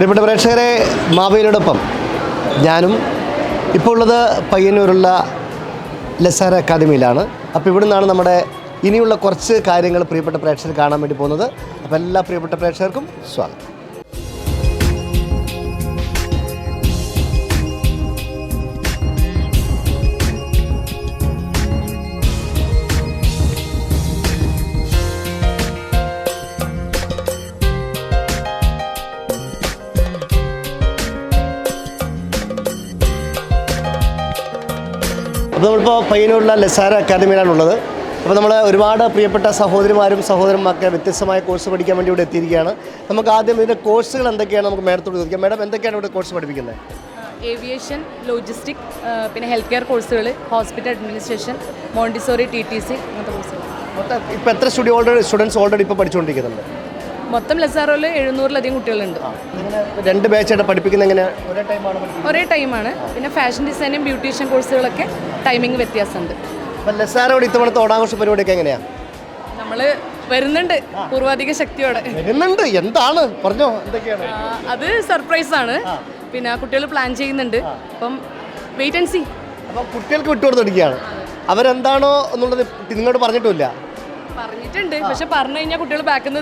പ്രിയപ്പെട്ട പ്രേക്ഷകരെ, മാവേലിയോടൊപ്പം ഞാനും ഇപ്പോൾ ഉള്ളത് പയ്യന്നൂരുള്ള ലസാര അക്കാദമിയിലാണ്. അപ്പോൾ ഇവിടെ നിന്നാണ് നമ്മുടെ ഇനിയുള്ള കുറച്ച് കാര്യങ്ങൾ പ്രിയപ്പെട്ട പ്രേക്ഷകർ കാണാൻ വേണ്ടി പോകുന്നത്. അപ്പോൾ എല്ലാ പ്രിയപ്പെട്ട പ്രേക്ഷകർക്കും സ്വാഗതം. അപ്പോൾ നമ്മളിപ്പോൾ പയ്യന്നൂരുള്ള ലസാര അക്കാദമിയിലാണുള്ളത്. അപ്പോൾ നമ്മൾ ഒരുപാട് പ്രിയപ്പെട്ട സഹോദരിമാരും സഹോദരന്മാർക്ക് വ്യത്യസ്തമായ കോഴ്സ് പഠിക്കാൻ വേണ്ടി ഇവിടെ എത്തിയിരിക്കുകയാണ്. നമുക്ക് ആദ്യം ഇതിൻ്റെ കോഴ്സുകൾ എന്തൊക്കെയാണ് നമുക്ക് മാഡത്തോട് ചോദിക്കാം. മാഡം, എന്തൊക്കെയാണ് ഇവിടെ കോഴ്സ് പഠിപ്പിക്കുന്നത്? ഏവിയേഷൻ, ലോജിസ്റ്റിക്, പിന്നെ ഹെൽത്ത് കെയർ കോഴ്സുകൾ, ഹോസ്പിറ്റൽ അഡ്മിനിസ്ട്രേഷൻ, മോണ്ടിസോറി, TTC അങ്ങനത്തെ കോഴ്സുകൾ. മൊത്തം ഇപ്പോൾ എത്ര സ്റ്റുഡൻസ് ഓൾറെഡി ഇപ്പോൾ പഠിച്ചുകൊണ്ടിരിക്കുന്നുണ്ട്? മൊത്തം ലസാറോയിൽ 700-ലധികം കുട്ടികളുണ്ട്. രണ്ട് ബാച്ചായിട്ട് പഠിപ്പിക്കുന്നത് എങ്ങനെ? ഒരേ ടൈമാണ്. പിന്നെ ഫാഷൻ ഡിസൈനും ബ്യൂട്ടീഷ്യൻ കോഴ്സുകളൊക്കെ ടൈമിംഗ് വ്യത്യാസമുണ്ട്. അപ്പോൾ ലസാറോട് ഇത്തവണത്തെ ഓണാഘോഷ പരിപാടിയൊക്കെ എങ്ങനെയാണ്? നമ്മൾ വരുന്നുണ്ട് പൂർവാധിക ശക്തിയോടെ. വരുന്നുണ്ട്, എന്താണ് പറഞ്ഞോ, എന്തൊക്കെയാണ്? അത് സർപ്രൈസാണ്. പിന്നെ കുട്ടികൾ പ്ലാൻ ചെയ്യുന്നുണ്ട്. അപ്പം വെയിറ്റ് ആൻഡ് സീ. അപ്പോൾ കുട്ടികൾക്ക് വിട്ടുകൊടുത്തിരിക്കുകയാണ്. അവരെന്താണോ എന്നുള്ളത് നിങ്ങളോട് പറഞ്ഞിട്ടില്ല? പറഞ്ഞിട്ടുണ്ട്, പക്ഷെ പറഞ്ഞു കഴിഞ്ഞാൽ കുട്ടികൾ ബാക്കിൽ നിന്ന്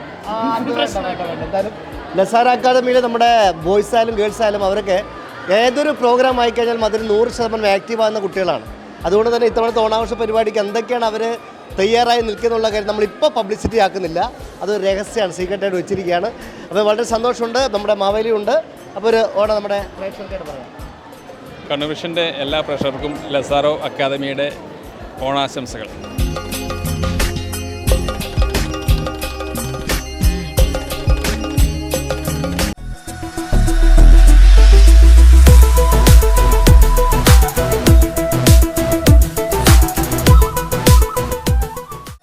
എന്തായാലും ലസാര അക്കാദമിയിൽ നമ്മുടെ ബോയ്സ് ആയാലും ഗേൾസ് ആയാലും അവരൊക്കെ ഏതൊരു പ്രോഗ്രാം ആയിക്കഴിഞ്ഞാലും അതിൽ 100% ആക്റ്റീവാകുന്ന കുട്ടികളാണ്. അതുകൊണ്ട് തന്നെ ഇത്തവണത്തെ ഓണാഘോഷ പരിപാടിക്ക് എന്തൊക്കെയാണ് അവർ തയ്യാറായി നിൽക്കുന്നുള്ള കാര്യം നമ്മളിപ്പോൾ പബ്ലിസിറ്റി ആക്കുന്നില്ല. അത് രഹസ്യമാണ്, സീക്രട്ടായിട്ട് വെച്ചിരിക്കുകയാണ്. അപ്പോൾ വളരെ സന്തോഷമുണ്ട്. നമ്മുടെ മാവേലിയുണ്ട്. അപ്പോൾ ഒരു ഓണം നമ്മുടെ പ്രേക്ഷകർക്കായിട്ട് പറയാം. കണ്ണൂർ വിഷൻ്റെ എല്ലാ പ്രേക്ഷകർക്കും ലസാറോ അക്കാദമിയുടെ ഓണാശംസകൾ.